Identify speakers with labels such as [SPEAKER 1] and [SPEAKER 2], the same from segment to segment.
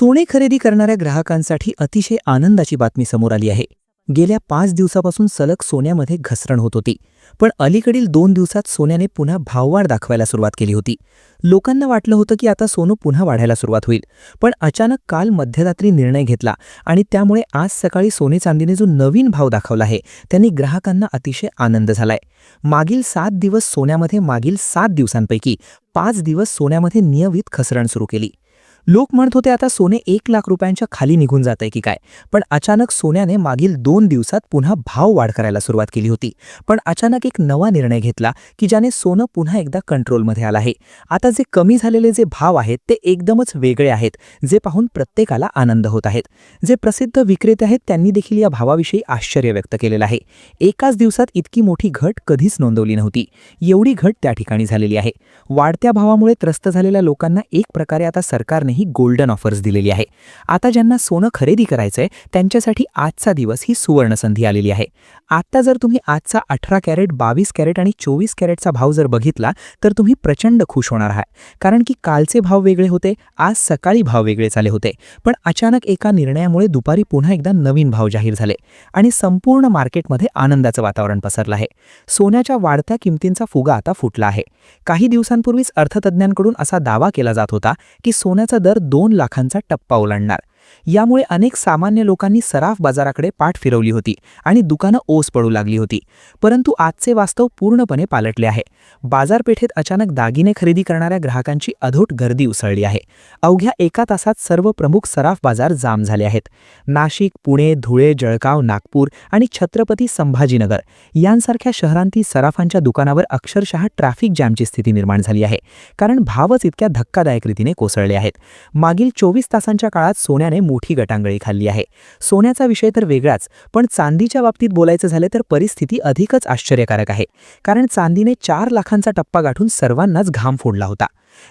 [SPEAKER 1] सोने खरेदी करणाऱ्या ग्राहकांसाठी अतिशय आनंदाची बातमी समोर आली आहे. गेल्या 5 दिवसापासून सलग सोन्यामध्ये घसरण होत होती. पण अलीकडील 2 दिवसात सोन्याने पुन्हा भाववाढ दाखवायला सुरुवात केली होती. लोकांना वाटलं होतं की आता सोनं पुन्हा वाढायला सुरुवात होईल. पण अचानक काल मध्यरात्री निर्णय घेतला आणि त्यामुळे आज सकाळी सोने चांदीने जो नवीन भाव दाखवला आहे त्यांनी ग्राहकांना अतिशय आनंद झालाय. मागील 7 दिवस सोन्यामध्ये मागील 7 दिवसांपैकी 5 दिवस सोन्यामध्ये नियमित घसरण सुरू केली. लोक म्हणत होते आता सोने 1 लाख रुपयांच्या खाली निघून जातंय की काय. पण अचानक सोन्याने मागील 2 दिवसात पुन्हा भाव वाढ करायला सुरुवात केली होती. पण अचानक एक नवा निर्णय घेतला की ज्याने सोनं पुन्हा एकदा कंट्रोलमध्ये आलं आहे. आता जे कमी झालेले जे भाव आहेत ते एकदमच वेगळे आहेत, जे पाहून प्रत्येकाला आनंद होत आहेत. जे प्रसिद्ध विक्रेते आहेत त्यांनी देखील या भावाविषयी आश्चर्य व्यक्त केलेलं आहे. एकाच दिवसात इतकी मोठी घट कधीच नोंदवली नव्हती. एवढी घट त्या ठिकाणी झालेली आहे. वाढत्या भावामुळे त्रस्त झालेल्या लोकांना एक प्रकारे आता सरकारने ही गोल्डन ऑफर्स दिलेली आहे. आता ज्यांना सोनं खरेदी करायचंय त्यांच्यासाठी आजचा दिवस ही सुवर्ण संधी आलेली आहे. आता जर तुम्ही आजचा 18 कॅरेट, 22 कॅरेट आणि 24 कॅरेटचा भाव जर बघितला तर तुम्ही प्रचंड खुश होणार आहात. कारण की कालचे भाव वेगळे होते, आज सकाळी भाव वेगळे झाले होते. पण अचानक एका निर्णयामुळे दुपारी पुन्हा एकदा नवीन भाव जाहीर झाले आणि संपूर्ण मार्केटमध्ये आनंदाचं वातावरण पसरलं आहे. सोन्याच्या वाढत्या किमतींचा फुगा आता फुटला आहे. काही दिवसांपूर्वीच अर्थतज्ञांकडून असा दावा केला जात होता की सोन्याचा दर 2 लाखांचा टप्पा ओलांडणार. यामुळे अनेक सामान्य लोकांनी सराफ बाजाराकडे पाठ फिरवली होती आणि दुकानं ओस पडू लागली होती. परंतु आजचे वास्तव पूर्णपणे पालटले आहे. बाजारपेठेत अचानक दागिने खरेदी करणाऱ्या ग्राहकांची अधोट गर्दी उसळली आहे. अवघ्या 1 तासात सर्व प्रमुख सराफ बाजार जाम झाले आहेत. नाशिक, पुणे, धुळे, जळगाव, नागपूर आणि छत्रपती संभाजीनगर यांसारख्या शहरांतील सराफांच्या दुकानावर अक्षरशः ट्रॅफिक जॅमची स्थिती निर्माण झाली आहे. कारण भावच इतक्या धक्कादायक रीतीने कोसळले आहेत. मागील 24 तासांच्या काळात सोन्याने मोठी गटांगळी खाल्ली आहे. सोन्याचा विषय तर वेगळाच, पण चांदीच्या बाबतीत बोलायचं झालं तर परिस्थिती अधिकच आश्चर्यकारक आहे. कारण चांदीने 4 लाखांचा टप्पा गाठून सर्वांनाच घाम फोडला होता.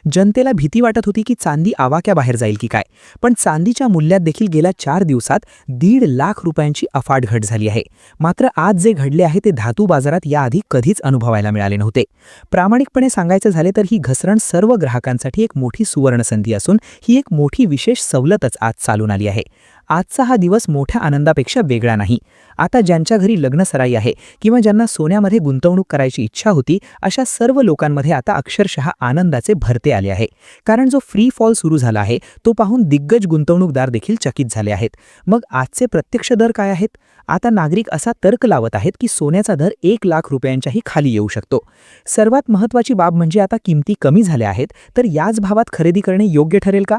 [SPEAKER 1] जनतेला भीती वाटत होती की चांदी आवाक्याबाहेर जाईल की काय. पण चांदीच्या मूल्यात देखील गेल्या 4 दिवसात 1.5 लाख रुपयांची अफाट घट झाली आहे. मात्र आज जे घडले आहे ते धातू बाजारात याआधी कधीच अनुभवायला मिळाले नव्हते. प्रामाणिकपणे सांगायचं झाले तर ही घसरण सर्व ग्राहकांसाठी एक मोठी सुवर्ण संधी असून ही एक मोठी विशेष सवलतच आज चालून आली आहे. आजचा हा दिवस मोठ्या आनंदापेक्षा वेगळा नाही. आता ज्यांच्या घरी लग्नसराई आहे किंवा ज्यांना सोन्यामध्ये गुंतवणूक करायची इच्छा होती अशा सर्व लोकांमध्ये आता अक्षरशः आनंदाचे भरते आले आहे. कारण जो फ्री फॉल सुरू झाला आहे तो पाहून दिग्गज गुंतवणूकदार देखील चकित झाले आहेत. मग आजचे प्रत्यक्ष दर काय आहेत? आता नागरिक असा तर्क लावत आहेत की सोन्याचा दर 1 लाख रुपयांच्याही खाली येऊ शकतो. सर्वात महत्त्वाची बाब म्हणजे आता किमती कमी झाल्या आहेत तर याच भावात खरेदी करणे योग्य ठरेल का?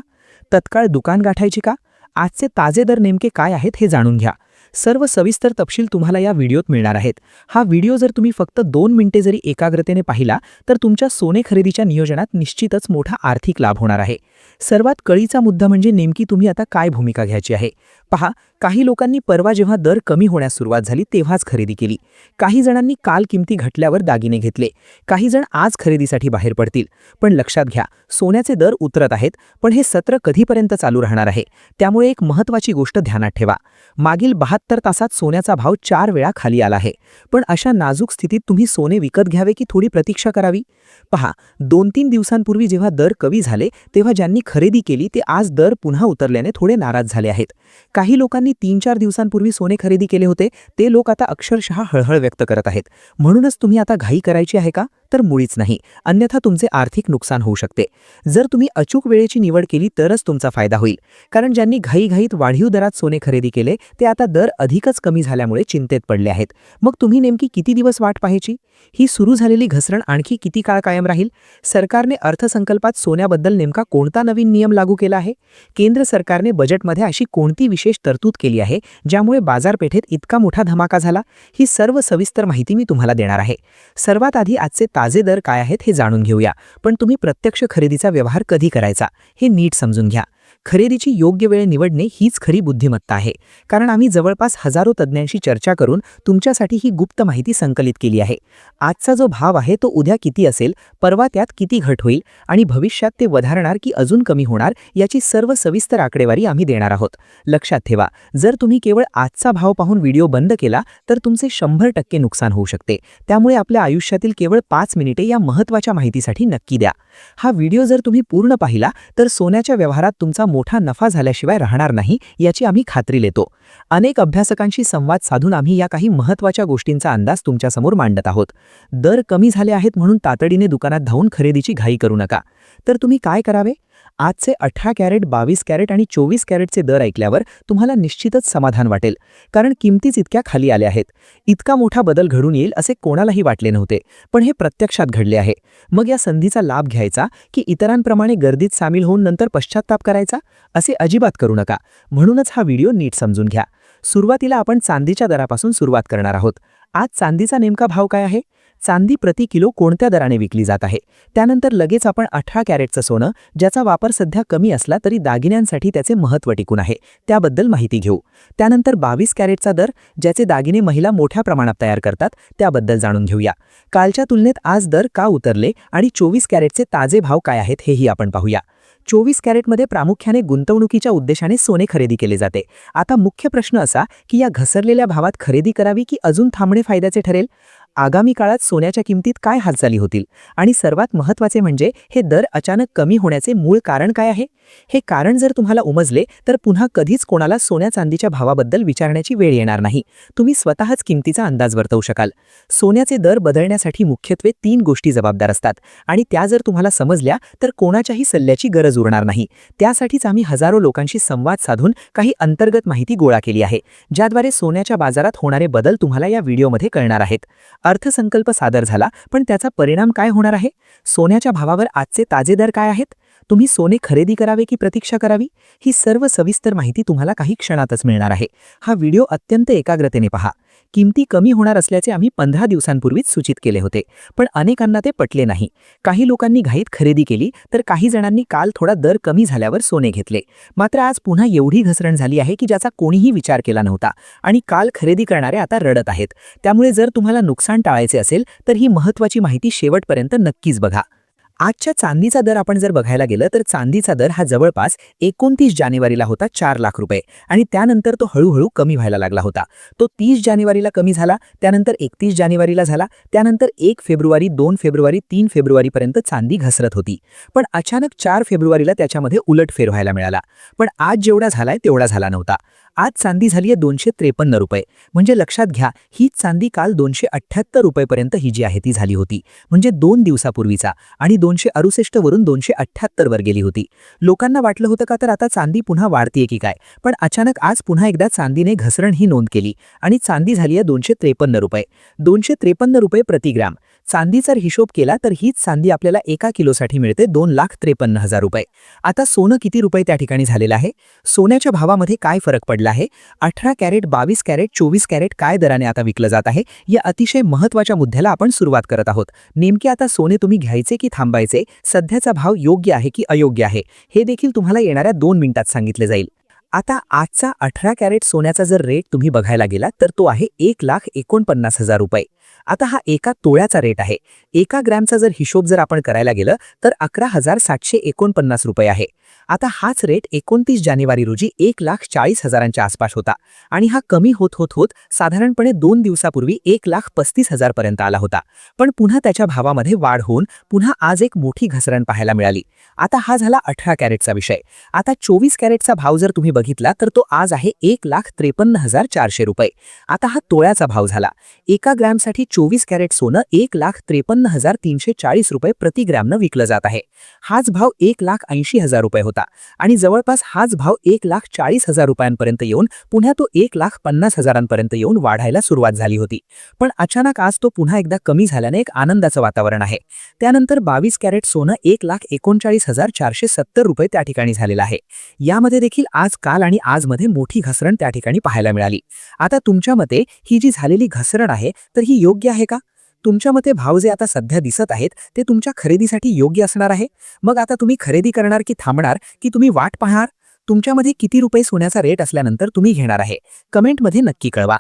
[SPEAKER 1] तत्काळ दुकान गाठायची का? आजचे ताजे दर नेमके काय आहेत हे जाणून घ्या. सर्व सविस्तर तपशील तुम्हाला या व्हिडिओत मिळणार आहेत. हा व्हिडिओ जर तुम्ही फक्त 2 मिनिटे जरी एकाग्रतेने पाहिला तर तुमच्या सोने खरेदीच्या नियोजनात निश्चितच मोठा आर्थिक लाभ होणार आहे. सर्वात कळीचा मुद्दा म्हणजे नेमकी तुम्ही आता काय भूमिका घ्यायची आहे. पहा, काही लोकांनी परवा जेव्हा दर कमी होण्यास सुरुवात झाली तेव्हाच खरेदी केली. काही जणांनी काल किमती घटल्यावर दागिने घेतले. काही जण आज खरेदीसाठी बाहेर पडतील. पण लक्षात घ्या, सोन्याचे दर उतरत आहेत, पण हे सत्र कधीपर्यंत चालू राहणार आहे. त्यामुळे एक महत्त्वाची गोष्ट ध्यानात ठेवा. मागील 72 तासात सोन्याचा भाव 4 वेळा खाली आला आहे. पण अशा नाजूक स्थितीत तुम्ही सोने विकत घ्यावे की थोडी प्रतीक्षा करावी? पहा, 2-3 दिवसांपूर्वी जेव्हा दर कमी झाले तेव्हा ज्यांनी खरेदी केली ते आज दर पुन्हा उतरल्याने थोडे नाराज झाले आहेत. काही लोकांनी 3-4 दिवसांपूर्वी सोने खरेदी केले होते ते लोक आता अक्षरशः हळहळ व्यक्त करत आहेत. म्हणूनच तुम्ही आता घाई करायची आहे का? तर मुळीच नाही. अन्यथा तुमचे आर्थिक नुकसान होऊ शकते. जर तुम्ही अचूक वेळेची निवड केली तरच तुमचा फायदा होईल. कारण ज्यांनी घाईघाईत वाढीव दरात सोने खरेदी केले ते आता दर अधिकच कमी झाल्यामुळे चिंतेत पडले आहेत. मग तुम्ही नेमकी किती दिवस वाट पाहायची? ही सुरू झालेली घसरण आणखी किती काळ कायम राहील? सरकारने अर्थसंकल्पात सोन्याबद्दल नेमका कोणता नवीन नियम लागू केला आहे? केंद्र सरकारने बजेटमध्ये अशी कोणती विशेष तरतूद केली आहे ज्यामुळे बाजारपेठेत इतका मोठा धमाका झाला? ही सर्व सविस्तर माहिती मी तुम्हाला देणार आहे. सर्वात आधी आजचे ताजे दर काय आहेत हे जाणून घेऊया. पण तुम्ही प्रत्यक्ष खरेदीचा व्यवहार कधी करायचा हे नीट समजून घ्या. खरेदीची योग्य वेळ निवडणे हीच खरी बुद्धिमत्ता आहे. कारण आम्ही जवळपास हजारो तज्ज्ञांशी चर्चा करून तुमच्यासाठी ही गुप्त माहिती संकलित केली आहे. आजचा जो भाव आहे तो उद्या किती असेल, परवा त्यात किती घट होईल आणि भविष्यात ते वधारणार की अजून कमी होणार याची सर्व सविस्तर आकडेवारी आम्ही देणार आहोत. लक्षात ठेवा, जर तुम्ही केवळ आजचा भाव पाहून व्हिडिओ बंद केला तर तुमचे 100% नुकसान होऊ शकते. त्यामुळे आपल्या आयुष्यातील केवळ 5 मिनिटे या महत्त्वाच्या माहितीसाठी नक्की द्या. हा व्हिडिओ जर तुम्ही पूर्ण पाहिला तर सोन्याच्या व्यवहारात तुमचा मोठा नफा झाल्याशिवाय राहणार नाही याची आम्ही खात्री देतो. अनेक अभ्यासकांशी संवाद साधून आम्ही या काही महत्त्वाच्या गोष्टींचा अंदाज तुमच्यासमोर मांडत आहोत. दर कमी झाले आहेत म्हणून तातडीने दुकानात धावून खरेदीची घाई करू नका. तर तुम्ही काय करावे? आजचे 18 कॅरेट, 22 कॅरेट आणि 24 कॅरेटचे दर ऐकल्यावर तुम्हाला निश्चितच समाधान वाटेल, कारण किमतीच इतक्या खाली आल्या आहेत. इतका मोठा बदल घडून येईल असे कोणालाही वाटले नव्हते, पण हे प्रत्यक्षात घडले आहे. मग या संधीचा लाभ घ्यायचा की इतरांप्रमाणे गर्दीत सामील होऊन नंतर पश्चात्ताप करायचा? असे अजिबात करू नका. म्हणूनच हा व्हिडिओ नीट समजून घ्या. सुरुवातीला आपण चांदीच्या दरापासून सुरुवात करणार आहोत. आज चांदीचा नेमका भाव काय आहे? चांदी प्रति किलो कोणत्या दराने विकली जात आहे? त्यानंतर लगेच आपण 18 कॅरेटचं सोनं, ज्याचा वापर सध्या कमी असला तरी दागिन्यांसाठी त्याचे महत्त्व टिकून आहे, त्याबद्दल माहिती घेऊ. त्यानंतर 22 कॅरेटचा दर, ज्याचे दागिने महिला मोठ्या प्रमाणात तयार करतात, त्याबद्दल जाणून घेऊया. कालच्या तुलनेत आज दर का उतरले आणि 24 कॅरेटचे ताजे भाव काय आहेत हेही आपण पाहूया. 24 कॅरेटमध्ये प्रामुख्याने गुंतवणुकीच्या उद्देशाने सोने खरेदी केले जाते. आता मुख्य प्रश्न असा की या घसरलेल्या भावात खरेदी करावी की अजून थांबणे फायद्याचे ठरेल? आगामी काळात सोन्याच्या किमतीत काय हालचाली होतील? आणि सर्वात महत्त्वाचे म्हणजे हे दर अचानक कमी होण्याचे मूळ कारण काय आहे? हे कारण जर तुम्हाला उमजले तर पुन्हा कधीच कोणाला सोन्या चांदीच्या भावाबद्दल विचारण्याची वेळ येणार नाही. तुम्ही स्वतःच किमतीचा अंदाज वर्तवू शकाल. सोन्याचे दर बदलण्यासाठी मुख्यत्वे 3 गोष्टी जबाबदार असतात आणि त्या जर तुम्हाला समजल्या तर कोणाच्याही सल्ल्याची गरज उरणार नाही. त्यासाठीच आम्ही हजारो लोकांशी संवाद साधून काही अंतर्गत माहिती गोळा केली आहे, ज्याद्वारे सोन्याच्या बाजारात होणारे बदल तुम्हाला या व्हिडिओमध्ये कळणार आहेत. अर्थसंकल्प सादर झाला, पण त्याचा परिणाम काय होणार आहे? सोन्याच्या भावावर आजचे ताजे दर काय आहेत? तुम्ही सोने खरेदी करावे की प्रतीक्षा करावी? ही सर्व सविस्तर माहिती तुम्हाला काही क्षणातच मिळणार आहे. हा व्हिडिओ अत्यंत एकाग्रतेने पहा. किमती कमी होणार असल्याचे आम्ही 15 दिवसांपूर्वीच सूचित केले होते, पण अनेकांना ते पटले नाही. काही लोकांनी घाईत खरेदी केली, तर काही जणांनी काल थोडा दर कमी झाल्यावर सोने घेतले. मात्र आज पुन्हा एवढी घसरण झाली आहे की ज्याचा कोणीही विचार केला नव्हता आणि काल खरेदी करणारे आता रडत आहेत. त्यामुळे जर तुम्हाला नुकसान टाळायचे असेल तर ही महत्त्वाची माहिती शेवटपर्यंत नक्कीच बघा. आजच्या चांदीचा दर आपण जर बघायला गेलं तर चांदीचा दर हा जवळपास 29 जानेवारीला होता 4 लाख रुपये आणि त्यानंतर तो हळूहळू कमी व्हायला लागला होता. तो 30 जानेवारीला कमी झाला, त्यानंतर 31 जानेवारीला झाला, त्यानंतर 1 फेब्रुवारी, 2 फेब्रुवारी, 3 फेब्रुवारीपर्यंत चांदी घसरत होती. पण अचानक 4 फेब्रुवारीला त्याच्यामध्ये उलटफेर व्हायला मिळाला. पण आज जेवढा झालाय तेवढा झाला नव्हता. आज चांदी झाली आहे 253 रुपये. म्हणजे लक्षात घ्या, ही चांदी काल 278 रुपयेपर्यंत ही जी आहे ती झाली होती, म्हणजे 2 दिवसापूर्वीचा, आणि 268 वरून 278 वर गेली होती. लोकांना वाटलं होतं का तर आता चांदी पुन्हा वाढतीये की काय, पण अचानक आज पुन्हा एकदा चांदीने घसरण ही नोंद केली आणि चांदी झाली आहे 253 रुपये. 253 रुपये प्रति ग्रॅम. चांदीचा हिशोब केला तर हीच चांदी आपल्याला 1 किलोसाठी मिळते 2,53,000 रुपये. आता सोनं किती रुपये त्या ठिकाणी झालेलं आहे? सोन्याच्या भावामध्ये काय फरक पडला आहे? 18 कॅरेट, 22 कॅरेट, 24 कॅरेट काय दराने आता विकलं जात आहे? या अतिशय महत्त्वाच्या मुद्द्याला आपण सुरुवात करत आहोत. नेमके आता सोने तुम्ही घ्यायचे की थांबायचे? सध्याचा भाव योग्य आहे की अयोग्य आहे? हे देखील तुम्हाला येणाऱ्या 2 मिनिटात सांगितले जाईल. आता आजचा 18 कॅरेट सोन्याचा जर रेट तुम्ही बघायला गेला तर तो आहे 1,49,000 रुपये. आता हा एका तोळ्याचा रेट आहे. 1 ग्रॅमचा जर हिशोब जर आपण करायला गेलं तर 11,749 रुपये आहे. आता हाच रेट 29 जानेवारी रोजी 1,40,000च्या आसपास होता आणि हा कमी होत होत होत साधारणपणे 2 दिवसापूर्वी 1,35,000 पर्यंत आला होता. पण पुन्हा त्याच्या भावामध्ये वाढ होऊन पुन्हा आज एक मोठी घसरण पाहायला मिळाली. आता हा झाला 18 कॅरेटचा विषय. आता 24 कॅरेटचा भाव जर तुम्ही बघितला तर तो आज आहे 1,53,400 रुपये. आता हा तोळ्याचा भाव झाला. 1 ग्रॅमसाठी 24 कॅरेट सोनं 1,53,340 रुपये प्रति ग्रॅमनं विकलं जात आहे. हाच भाव 1,80,000 रुपये होता आणि जवळपास हाच भाव 1,40,000 रुपयांपर्यंत येऊन पुन्हा तो 1,50,000पर्यंत येऊन वाढायला सुरुवात झाली होती. पण अचानक आज तो पुन्हा एकदा कमी झाल्याने एक आनंदाचं वातावरण आहे. त्यानंतर 22 कॅरेट सोनं 1,39,470 रुपये त्या ठिकाणी झालेलं आहे. यामध्ये देखील आज काल आणि आजमध्ये मोठी घसरण त्या ठिकाणी पाहायला मिळाली. आता तुमच्या मते ही जी झालेली घसरण आहे तर ही योग्य आहे का? तुमच्या मते भाव जे आता सध्या दिसत आहेत ते तुमच्या खरेदीसाठी योग्य असणार आहे? मग आता तुम्ही खरेदी करणार की थांबणार की तुम्ही वाट पाहणार? तुमच्यामध्ये किती रुपये सोन्याचा रेट असल्यानंतर तुम्ही घेणार आहे? कमेंटमध्ये नक्की कळवा.